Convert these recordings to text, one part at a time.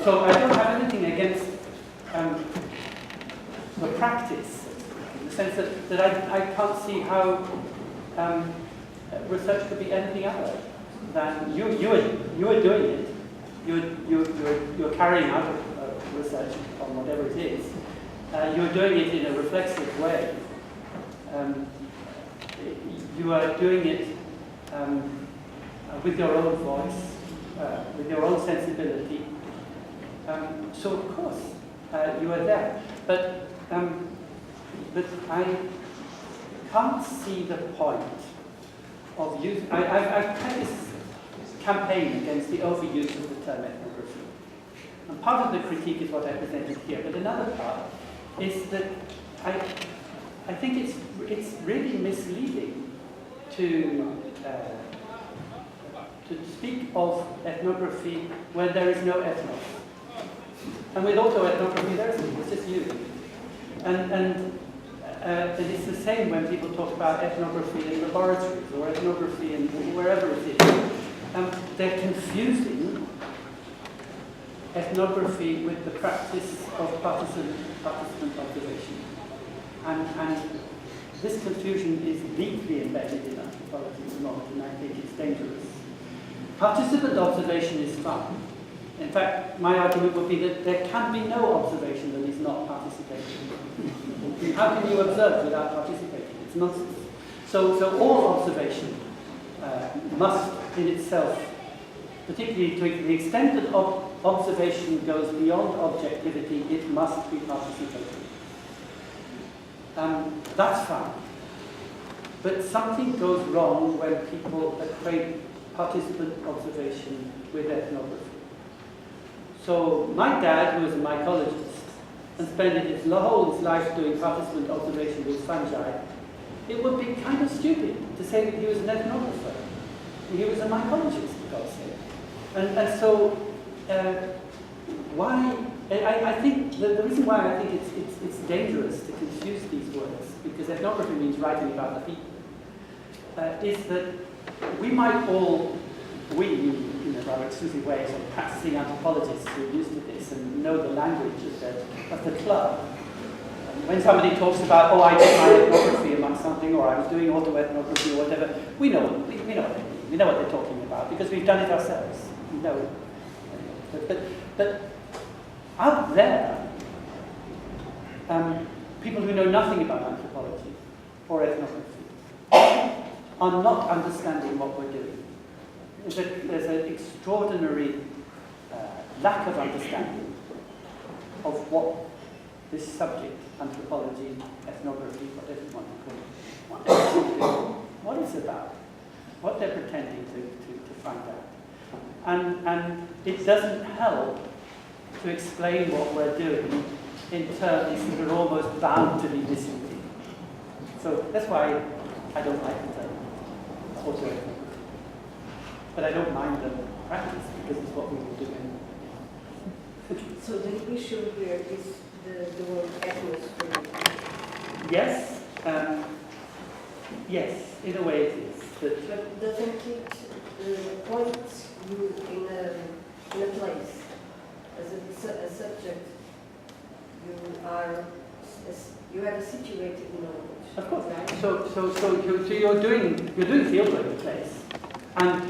so I don't have anything against the practice, in the sense that I can't see how research could be anything other than you are doing it. You're carrying out research on whatever it is. You're doing it in a reflexive way. You are doing it with your own voice, with your own sensibility. So of course you are there, but I can't see the point of use. I've had this campaign against the overuse of the term ethnography, and part of the critique is what I presented here. But another part is that I think it's really misleading to speak of ethnography where there is no ethnos. And with autoethnography, there isn't. It's just you. And it's the same when people talk about ethnography in laboratories or ethnography in wherever it is. They're confusing ethnography with the practice of participant observation. And this confusion is deeply embedded in anthropology at the moment, and I think it's dangerous. Participant observation is fun. In fact, my argument would be that there can be no observation that is not participation. How can you observe without participating? It's nonsense. So all observation must in itself, particularly to the extent that observation goes beyond objectivity, it must be participatory. That's fine. But something goes wrong when people equate participant observation with ethnography. So my dad, who was a mycologist and spent his whole life doing participant observation with fungi, it would be kind of stupid to say that he was an ethnographer. He was a mycologist, for God's sake. And so why? I think the reason why I think it's dangerous to confuse these words, because ethnography means writing about the people, is that we might all, in our exclusive ways of practicing anthropologists who are used to this and know the language of the club. When somebody talks about, oh, I did my ethnography among something, or I was doing autoethnography or whatever, we know what they mean. We know what they're talking about because we've done it ourselves. We know it. But out there, people who know nothing about anthropology or ethnography are not understanding what we're doing. There's an extraordinary lack of understanding of what this subject, anthropology, ethnography, whatever you want to call it, what it's about, what they're pretending to find out. And it doesn't help to explain what we're doing in terms that are almost bound to be misleading. So that's why I don't like the term autoethnography. But I don't mind the practice because it's what we will do anyway. So the issue here is the word ethnos. Yes, yes, in a way it is. But doesn't it point you in a place as a subject? You have a situated knowledge. Of course. Right? So you're doing fieldwork in place, and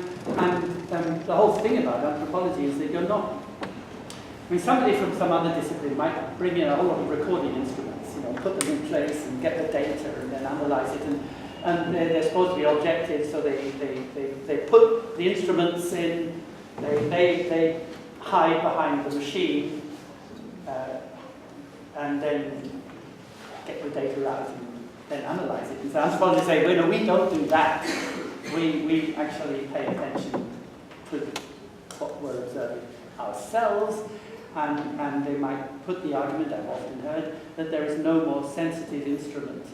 the whole thing about anthropology is that you're not. I mean, somebody from some other discipline might bring in a whole lot of recording instruments, put them in place and get the data and then analyze it, and they're supposed to be objective, so they put the instruments in, they hide behind the machine, and then get the data out and then analyze it. And so anthropologists say, well, no, we don't do that. We actually pay attention to what we're observing ourselves, and they might put the argument, I've often heard, that there is no more sensitive instrument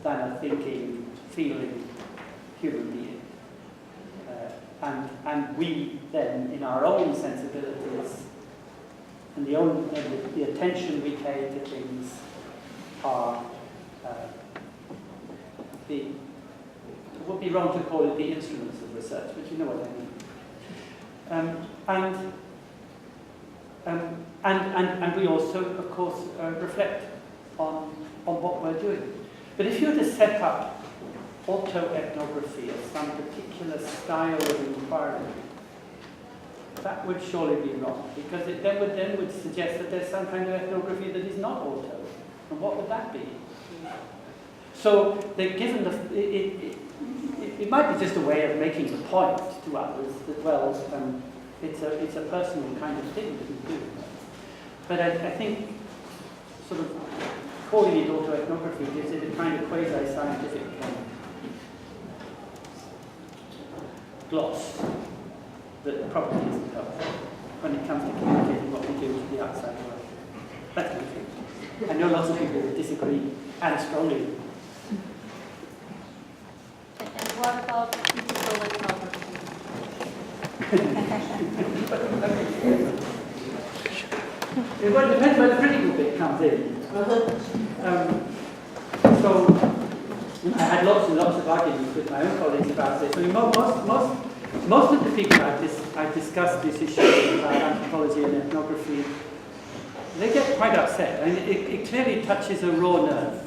than a thinking, feeling human being. And we then, in our own sensibilities, and the attention we pay to things are it would be wrong to call it the instruments of research, but you know what I mean. And and we also, of course, reflect on what we're doing. But if you were to set up autoethnography as some particular style of inquiry, that would surely be wrong, because it then would suggest that there's some kind of ethnography that is not auto. And what would that be? So they're given it might be just a way of making the point to others that, well, it's a personal kind of thing that we do. But I think sort of calling it autoethnography gives it a kind of quasi-scientific gloss that probably isn't helpful when it comes to communicating what we do to the outside world. That's my view. I know lots of people disagree, and strongly. And what about critical ethnography? Well, it depends where the critical bit comes in. So I had lots and lots of arguments with my own colleagues about this. I mean, most of the people I've discussed this issue about anthropology and ethnography, they get quite upset. I mean, it clearly touches a raw nerve.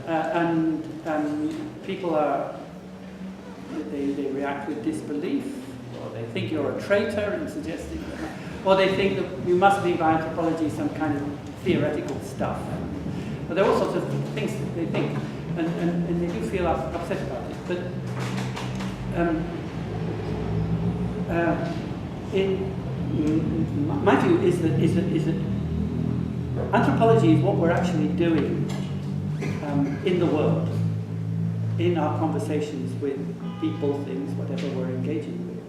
And people they react with disbelief, or they think you're a traitor and suggesting that, or they think that you must be by anthropology some kind of theoretical stuff. But there are all sorts of things that they think, and they do feel upset about it. But my view is that anthropology is what we're actually doing in the world, in our conversations with people, things, whatever we're engaging with,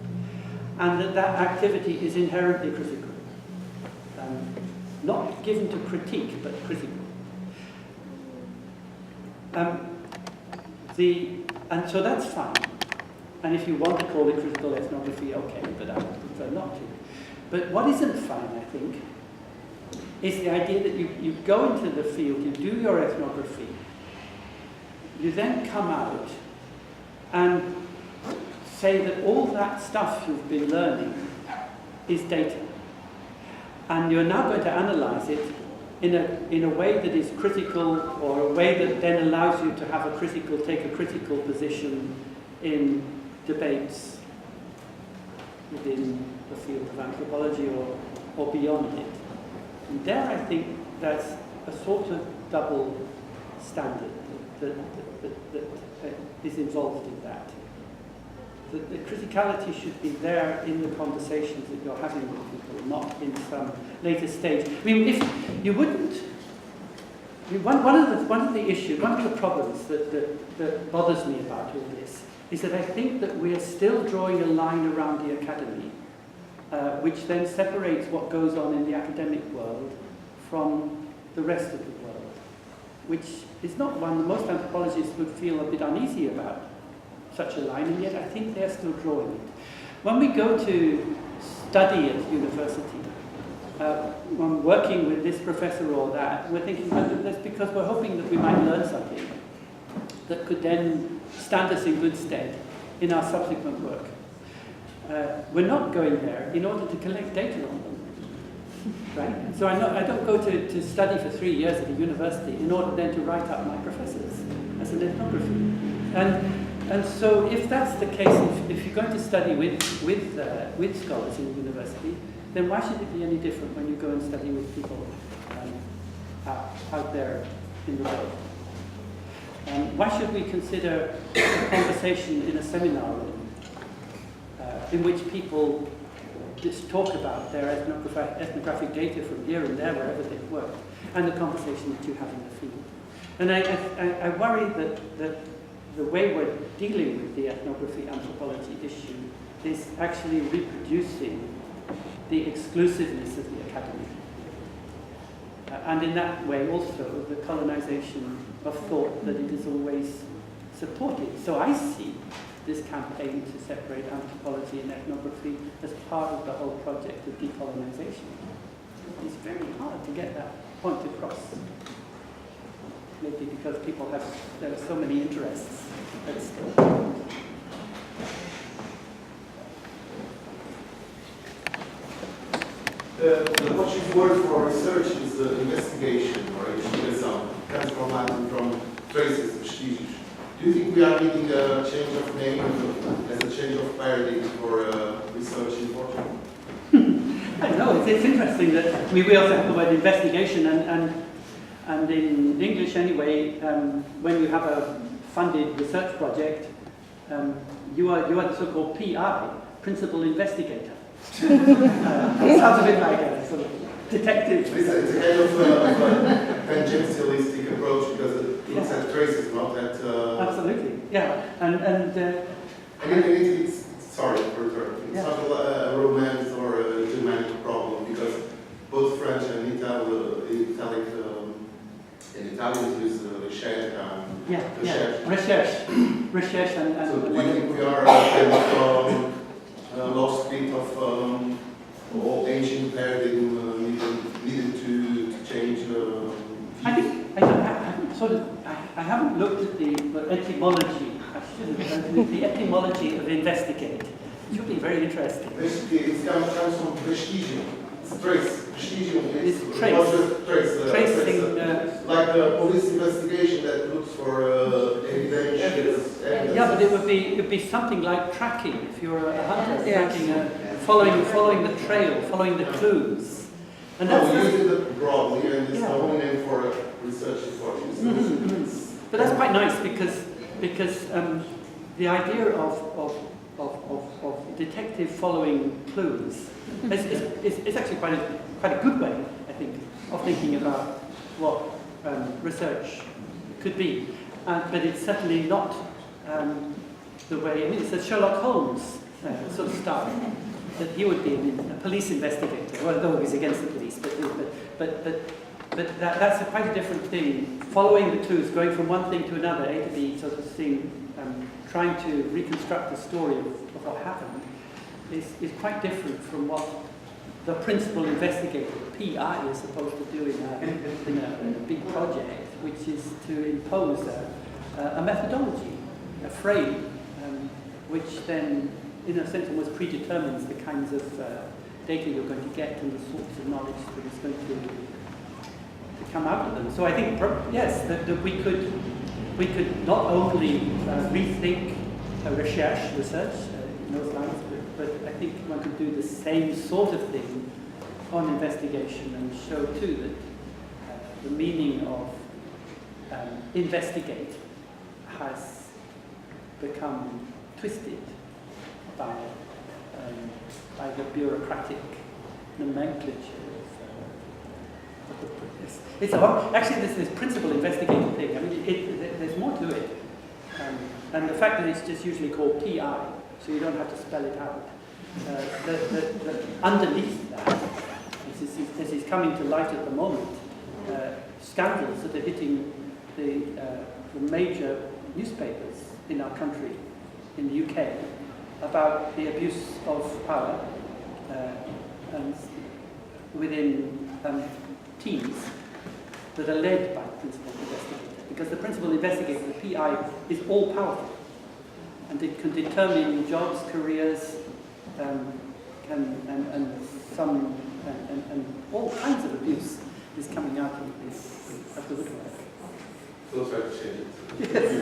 and that activity is inherently critical, not given to critique, but critical. And so that's fine. And if you want to call it critical ethnography, okay, but I would prefer not to. But what isn't fine, I think, is the idea that you go into the field, you do your ethnography, you then come out and say that all that stuff you've been learning is data. And you're now going to analyze it in a way that is critical, or a way that then allows you to have take a critical position in debates within the field of anthropology or beyond it. And there I think that's a sort of double standard that is involved in that. The criticality should be there in the conversations that you're having with people, not in some later stage. I mean, if you wouldn't, I mean, one of the problems that bothers me about all this is that I think that we are still drawing a line around the academy, which then separates what goes on in the academic world from the rest of the world, which is not one that most anthropologists would feel a bit uneasy about, such a line, and yet I think they're still drawing it. When we go to study at university, when working with this professor or that, we're thinking, well, that's because we're hoping that we might learn something that could then stand us in good stead in our subsequent work. We're not going there in order to collect data on them, right? So I don't go to study for 3 years at a university in order then to write up my professors as an ethnography. And so if that's the case, if you're going to study with scholars in the university, then why should it be any different when you go and study with people out there in the world? Why should we consider a conversation in a seminar room in which people just talk about their ethnographic data from here and there, wherever they've worked, and the conversation that you have in the field? And I worry that the way we're dealing with the ethnography anthropology issue is actually reproducing the exclusiveness of the academy. And in that way also the colonization of thought that it is always supported. So I see this campaign to separate anthropology and ethnography as part of the whole project of decolonization. It's very hard to get that point across. Maybe because there are so many interests at stake. The Portuguese word for research is investigation or investigação. Comes from Latin, from traces, vestigios. Do you think we are needing a change of name as a change of paradigm for research in Portugal? I don't know. It's interesting that we also have the word investigation, and in English anyway, when you have a funded research project, you are the so-called PI, principal investigator. It sounds a bit like a sort of detective. It's a kind of tangentialistic approach because it looks at traces, not at. Absolutely, yeah, and it's sorry for interrupting. It's yeah. not a romance or a Germanic problem because both French and Italians use recherche and recherche and. So do you think we are kind of lost bit of old ancient paradigm needed to change? I think I haven't looked at the etymology. I should have. The etymology of investigate. It should be very interesting. It comes from vestigio. It's trace. Vestigio is trace. Tracing. Like a police investigation that looks for evidence. Yeah, but it would be something like tracking. If you're a hunter, tracking, following the trail, following the clues. And that's we use it broadly, and it's the only name for research in Portuguese. But that's quite nice because the idea of detective following clues is actually quite a good way, I think, of thinking about what research could be. But it's certainly not the way. I mean, it's a Sherlock Holmes sort of style. That he would be a police investigator, well, though he's against the police, but that's quite a different thing. Following the clues, going from one thing to another, A to B, sort of seeing, trying to reconstruct the story of what happened, is quite different from what the principal investigator, the PI, is supposed to do in a big project, which is to impose a methodology, a frame, which then, in a sense, almost predetermines the kinds of data you're going to get and the sorts of knowledge that is going to come out of them. So I think, yes, that we could not only rethink research in those lines, but I think one could do the same sort of thing on investigation and show too that the meaning of investigate has become twisted by the bureaucratic nomenclature of the it's actually this principal investigating thing. I mean, there's more to it, and the fact that it's just usually called PI, so you don't have to spell it out. Underneath that, as is coming to light at the moment, scandals that are hitting the major newspapers in our country, in the UK, about the abuse of power and within teams that are led by the principal investigator. Because the principal investigator, the PI, is all powerful, and it can determine jobs, careers, and all kinds of abuse is coming out of the woodwork. We'll try to change it. Yes.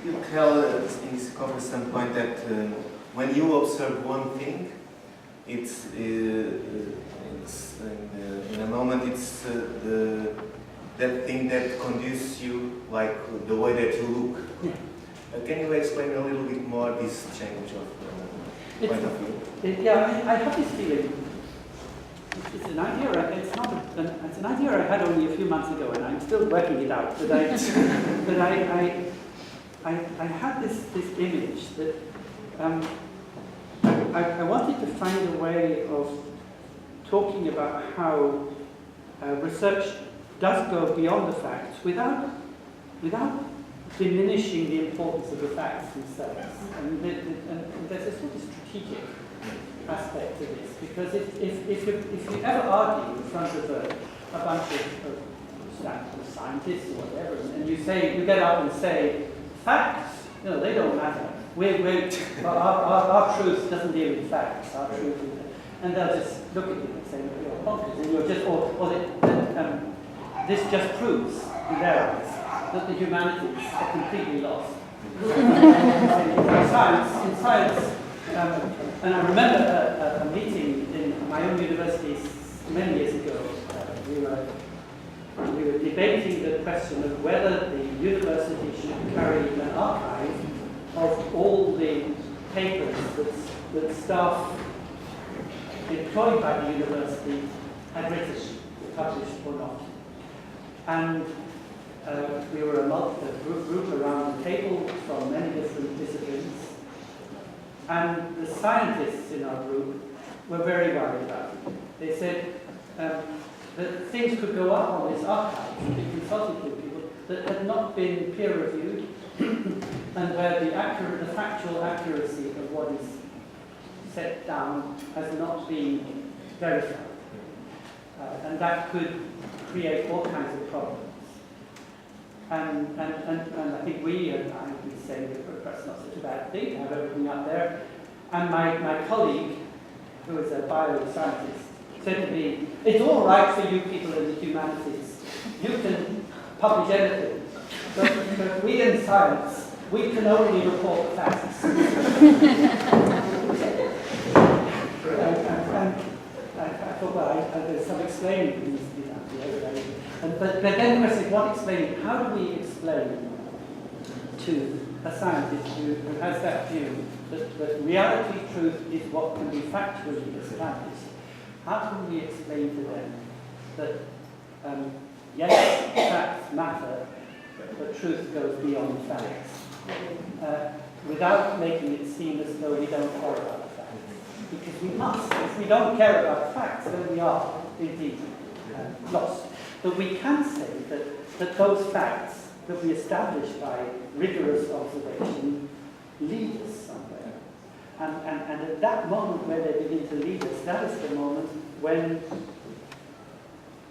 You tell in this conference some point that when you observe one thing, it's in a moment it's that thing that conduces you, like the way that you look. Yeah. Can you explain a little bit more this change of point of view? Yeah, I have this feeling. It's an idea. It's an idea I had only a few months ago, and I'm still working it out. But I had this image that I wanted to find a way of talking about how research does go beyond the facts without diminishing the importance of the facts themselves. And there's a sort of strategic aspect to this, because if you ever argue in front of a bunch of scientists or whatever, and you get up and say, facts, they don't matter. our truth doesn't deal with facts. Our truth, and they'll just look at you and say, well, you're bonkers, and you're just, this just proves in their eyes that the humanities are completely lost. in science, and I remember a meeting in my own university many years ago. We were debating the question of whether the university should carry an archive of all the papers that staff employed by the university had written, published or not. And we were a group around the table from many different disciplines. And the scientists in our group were very worried about it. They said that things could go up on this archive, and we consulted with people that had not been peer-reviewed, and where the factual accuracy of what is set down has not been verified. And that could create all kinds of problems. And I think we, and I would be saying that perhaps not such a bad thing to have everything up there. And my colleague, who is a bioscientist, said to me, it's all right for you people in the humanities. You can publish anything. But we in science, we can only report facts. And I thought, well, there's some explaining that needs to be done here. But then the question is, what explaining? How do we explain to a scientist who has that view that reality, truth is what can be factually established? How can we explain to them that, yes, facts matter, but truth goes beyond facts, without making it seem as though we don't care about the facts? Because we must. If we don't care about facts, then we are indeed lost. But we can say that those facts that we establish by rigorous observation lead us somewhere. And at that moment when they begin to lead us, that is the moment when,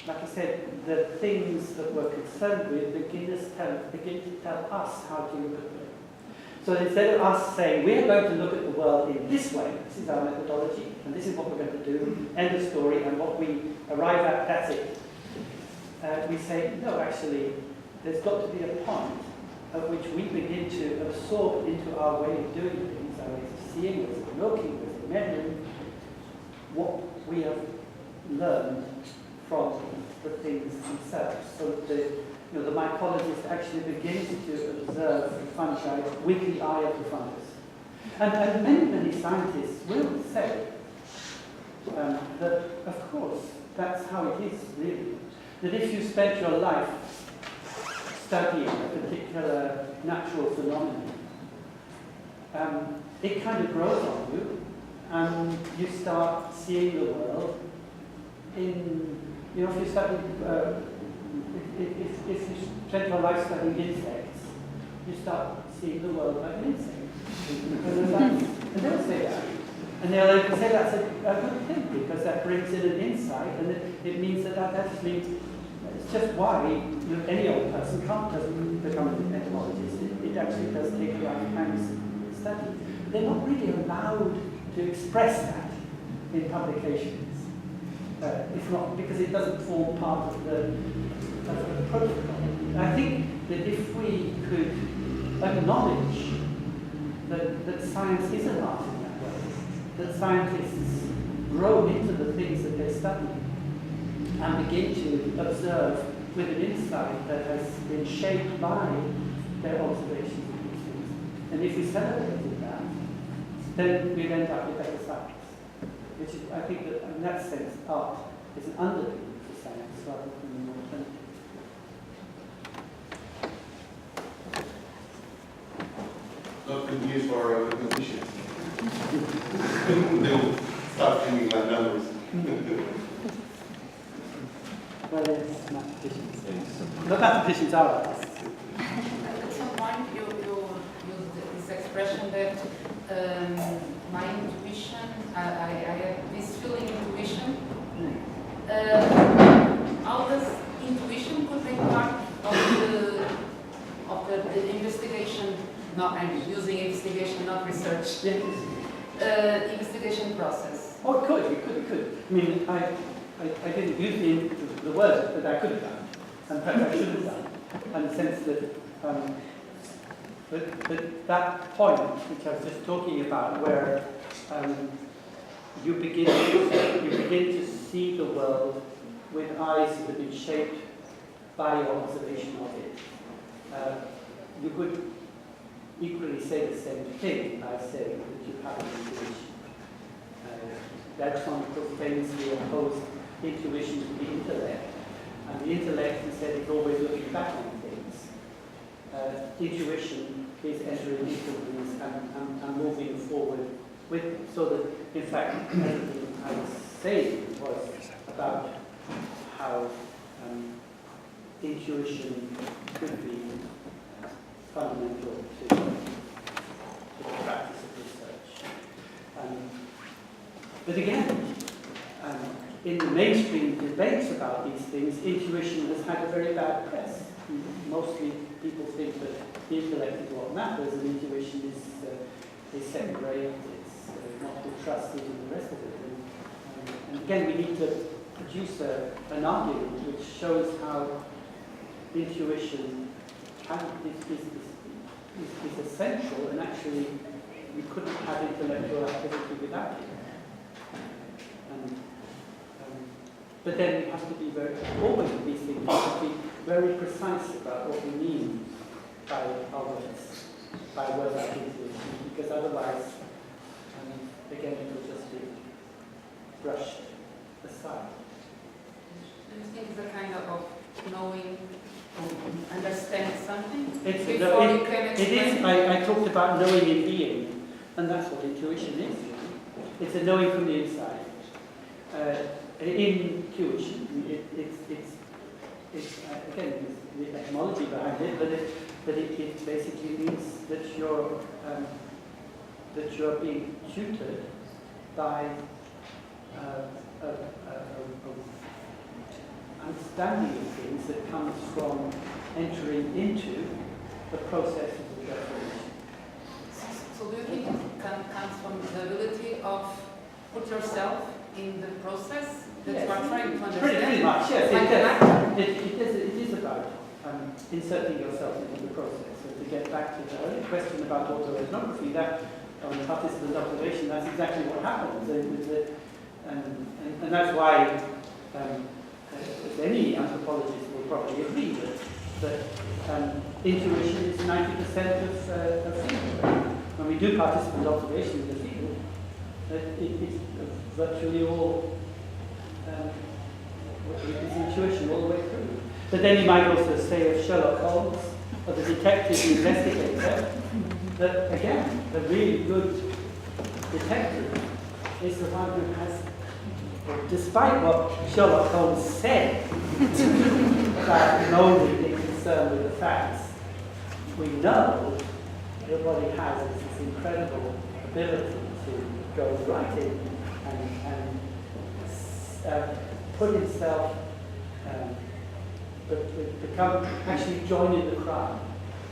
like I said, the things that we're concerned with begin to tell us how to look at them. So instead of us saying, we're going to look at the world in this way, this is our methodology, and this is what we're going to do, end of story, and what we arrive at, that's it. We say, no, actually, there's got to be a point at which we begin to absorb into our way of doing things, our ways of seeing, ways of looking, ways of measuring, what we have learned from the things themselves. So that the mycologist actually begins to observe the fungi with the eye of the fungus. And many scientists will say that, of course, that's how it is, really. That if you spent your life studying a particular natural phenomenon, it kind of grows on you, and you start seeing the world in, if you study, if you spend your life studying insects, you start seeing the world like an insect. And they'll say that. And they'll say that's a good thing, because that brings in an insight, and it means that actually, it's just why any old person doesn't become an entomologist. It actually does take a lifetime of study. They're not really allowed to express that in publications. If not, because it doesn't form part of the protocol. And I think that if we could acknowledge that science is an art in that way, that scientists grow into the things that they're studying, and begin to observe with an insight that has been shaped by their observations of these things. And if we celebrated that, then we'd end up with better science. Which is, I think that in that sense, art is an underpinning for science rather than an alternative. Not good news for mathematicians. They will start thinking like numbers. Well, yes, mathematicians. But mathematicians are artists. At some point you used this expression that my intuition, I have this feeling intuition. How does intuition could be part of the investigation I'm using investigation, not research. Yes. Investigation process. Oh, it could. I mean, I didn't use the word that I could have done, and perhaps I should have done, in the sense that that point, which I was just talking about, where you begin to see the world with eyes that have been shaped by your observation of it. You could equally say the same thing by saying that you have an intuition. Bergson, of course, famously opposed intuition to the intellect, and the intellect, he said, is always looking back on things. Intuition is entering into things and moving forward with them. So that, in fact, everything I was saying was about how intuition could be fundamental to the practice of research. But again, in the mainstream debates about these things, intuition has had a very bad press. Mostly people think that the intellect is what matters, and intuition is second rate, it's not to be trusted, and the rest of it. And again, we need to produce an argument which shows how intuition is essential, and actually we couldn't have intellectual activity without it. But then we have to be always with these things, we have to be very precise about what we mean by our words, like intuition, because otherwise, again, it will just be brushed aside. Do you think it's a kind of knowing, understand something? It is. I talked about knowing in being, and that's what intuition is. It's a knowing from the inside. Intuition, it's again, the etymology behind it, but it basically means that you're being tutored by understanding of things that comes from entering into the process of the transformation. So do you think it comes from the ability of put yourself in the process? That's Yes. what I'm trying to understand. Pretty much, yes. Like an actor. It is about inserting yourself into the process. So to get back to the earlier question about autoethnography, that on participant observation, that's exactly what happens. And that's why any anthropologist will probably agree that intuition is 90% of field. When we do participant observation in the field, it's virtually all it's intuition all the way through. But then you might also say of Sherlock Holmes, or the detective investigator, that again, the really good detective is the one who has, despite what Sherlock Holmes said about only being concerned with the facts, we know that what he has is this incredible ability to go right in and put himself, become, actually join in the crime.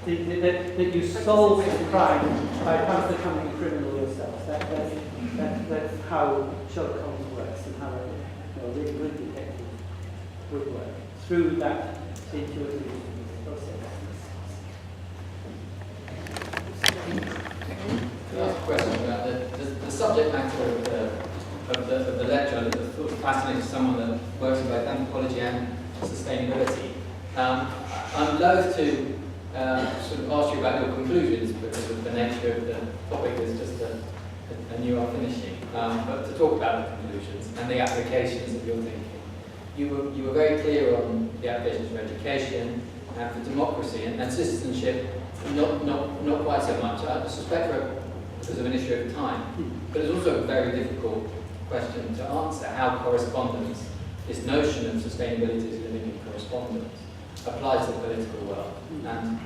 That you solve the crime by becoming a criminal yourself. That's how Sherlock Holmes works, and how a really good detective would work, through that intuitive process. Can I ask a question about the subject matter of the lecture that was fascinating to someone that works in both anthropology and sustainability? I'm loath to sort of ask you about your conclusions because of the nature of the topic is just a new finishing, but to talk about the conclusions and the applications of your thinking. You were very clear on the applications for education and for democracy and citizenship, not quite so much. I suspect because of an issue of time, but it's also a very difficult question to answer, how correspondence, this notion of sustainability as living in correspondence, applies to the political world. And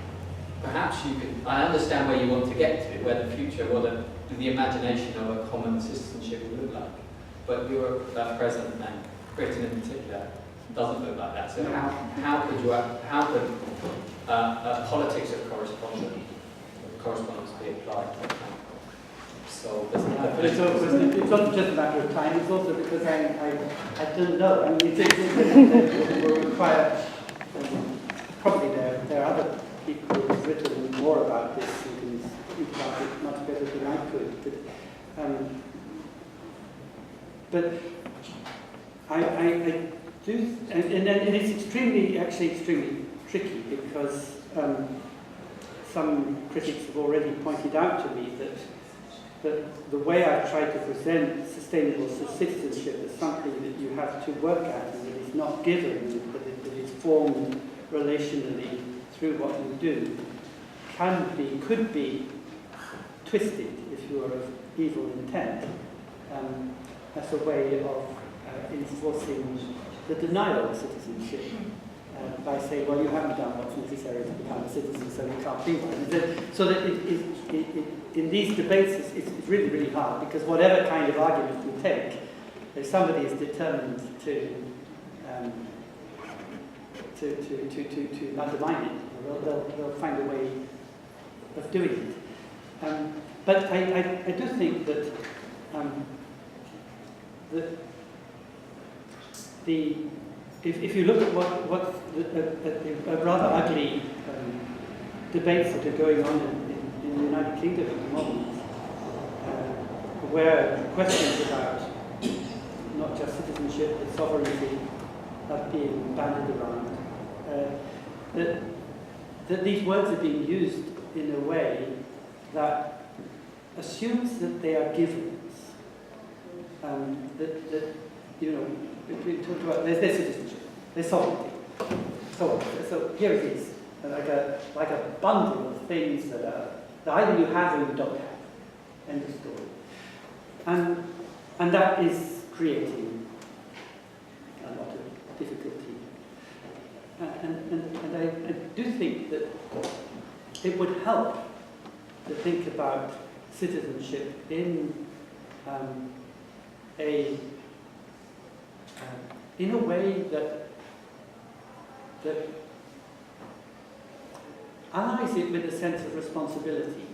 perhaps you could, I understand where you want to get to, where the future, what the imagination of a common citizenship would look like. But Europe, present, and Britain in particular, doesn't look like that. So how could politics of correspondence But it's not just a matter of time, it's also because I don't know. I mean, it will require, probably there are other people who have written more about this who can speak about it much better than I could. But I do, and it's extremely tricky because some critics have already pointed out to me that the way I try to present sustainable citizenship as something that you have to work at and that is not given, but that is formed relationally through what you do, could be twisted if you are of evil intent as a way of enforcing the denial of citizenship. By saying, well, you haven't done what's necessary to become a citizen, so you can't be one. So that in these debates, it's really, really hard, because whatever kind of argument you take, if somebody is determined to undermine it, they'll find a way of doing it. But I do think that if you look at what rather ugly debates that are going on in the United Kingdom at the moment, where questions about not just citizenship but sovereignty are being bandied around, that these words are being used in a way that assumes that they are givens. You know, we talked about there's citizenship, there's sovereignty. So here it is, like a bundle of things that either you have or you don't have. End of story. And that is creating a lot of difficulty. And I do think that it would help to think about citizenship in a way that allies it with a sense of responsibility.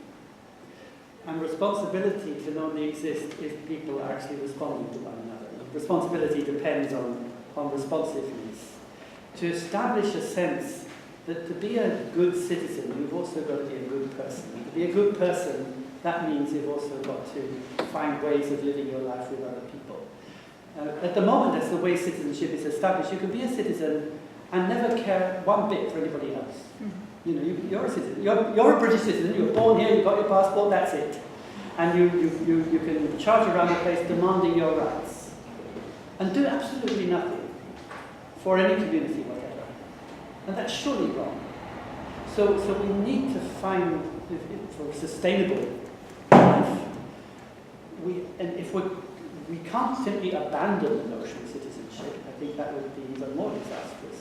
And responsibility can only exist if people are actually responding to one another. Responsibility depends on responsiveness. To establish a sense that to be a good citizen, you've also got to be a good person. To be a good person, that means you've also got to find ways of living your life with other people. At the moment, that's the way citizenship is established. You can be a citizen and never care one bit for anybody else. You know, you're a citizen. You're a British citizen. You're born here. You've got your passport. That's it. And you can charge around the place demanding your rights, and do absolutely nothing for any community, whatever. And that's surely wrong. So we need to find, for a sustainable life, we can't simply abandon the notion of citizenship. I think that would be even more disastrous.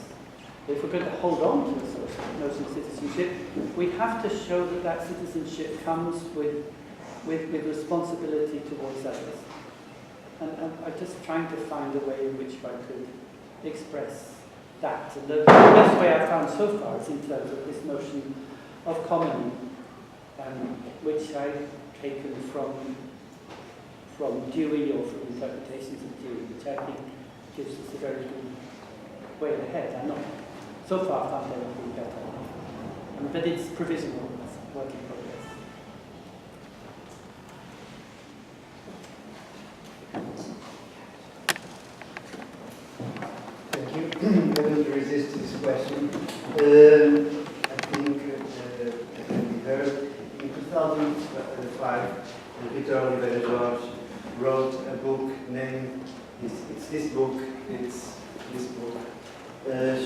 If we're going to hold on to the notion of citizenship, we have to show that citizenship comes with responsibility towards others. And I'm just trying to find a way in which I could express that. And the best way I've found so far is in terms of this notion of common, which I've taken from Dewey or from interpretations of Dewey, which I think gives us a very good way ahead. I'm not so far found anything better. But it's provisional, it's work in progress. Thank you. I don't resist this question. I think it can be heard. In 2005, Peter Oliver George wrote a book named, it's this book,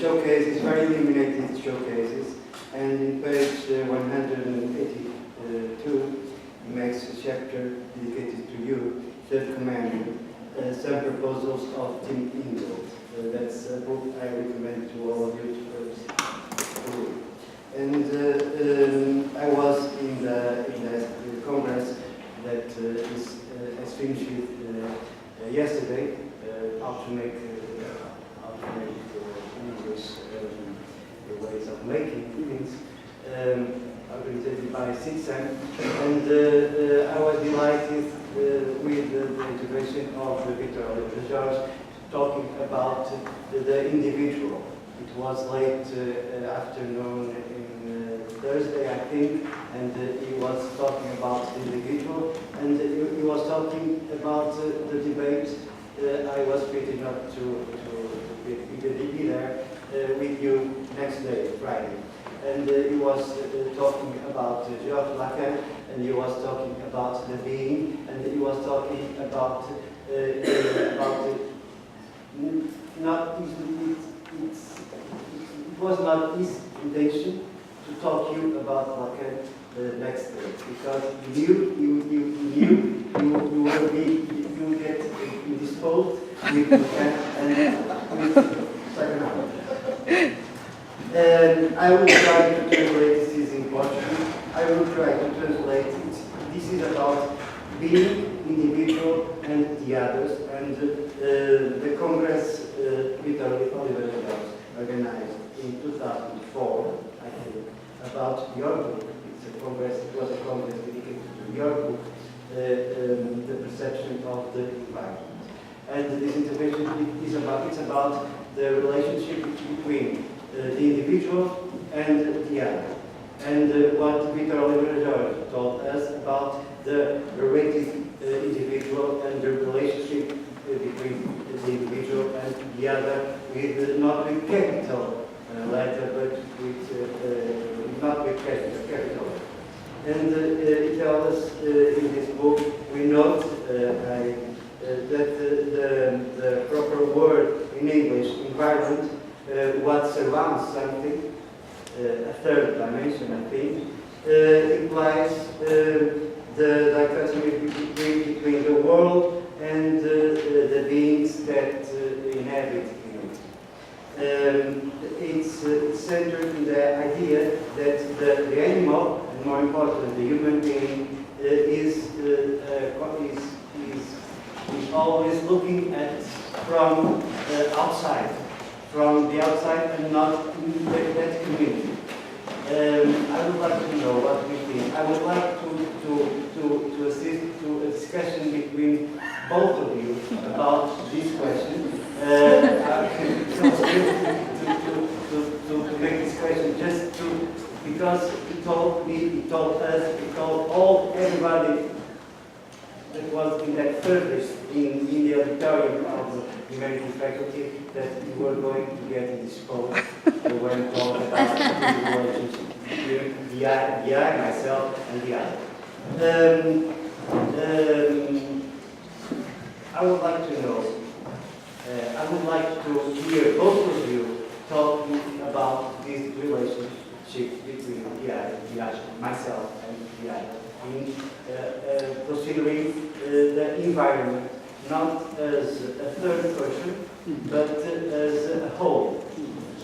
showcases, very illuminated showcases, and in page 182 he makes a chapter dedicated to you, third commandment, some proposals of Tim Ingold. That's a book I recommend to all of you to read. And I was in the congress that has finished yesterday, how to make English ways of making things, organized by CITCEM, and I was delighted with the intervention of Victor Oliver George talking about the individual. It was late afternoon in Thursday, I think, and he was talking about the individual, and he was talking about the debate. I was pretty not to be there with you next day, Friday. And he was talking about George Lacan, and he was talking about the being, and he was talking about not easily, it was not his intention to talk to you about Lacan next day, because you will get indisposed with Lacan and with psychoanalysis. I will try to translate, this is in Portuguese, I will try to translate it. This is about being, individual, and the others, and the Congress Victor Oliver George organized in 2004, I think, about your book. It's a congress, it was a congress dedicated to your book, the perception of the environment. And this intervention is about the relationship between the individual and the other. And what Victor Oliver George told us about the relative individual and the relationship between the individual and the other, with not with capital letter, but with not with capital. And he tells us in this book, we note that the proper word in English, environment, what surrounds something, a third dimension, I think, implies the dichotomy between the world and the beings that inhabit it. It's centered in the idea that the animal, and more important, the human being, is always looking at from outside. From the outside and not in that community. I would like to know what we think. I would like to assist to a discussion between both of you about this question. To make this question just because he told me, he told us, he told everybody that was in that service in the auditorium of the Humanities faculty that you were going to get indisposed when talking about the relationship between the I, myself, and the other. I would like to know, I would like to hear both of you talking about this relationship between the I, myself, and the other, in considering the environment not as a third person, but as a whole.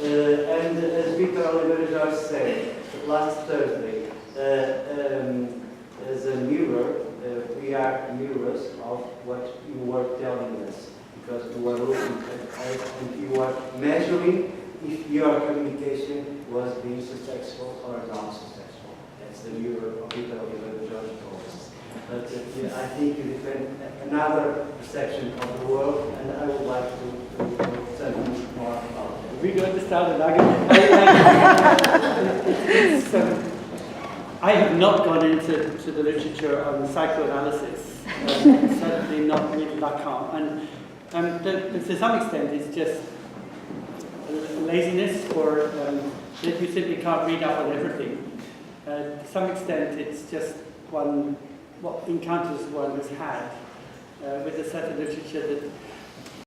And as Victor Oliver George said last Thursday, as a mirror, we are mirrors of what you were telling us, because you were looking at us and you were measuring if your communication was being successful or not successful. That's the mirror of Victor Oliver George told us. But I think you defend another perception of the world, and I would like to say more about it. We're going to start an argument. I have not gone into the literature on psychoanalysis, certainly not with Lacan, and to some extent it's just laziness or that you simply can't read up on everything. To some extent it's just what encounters one has had with a certain literature that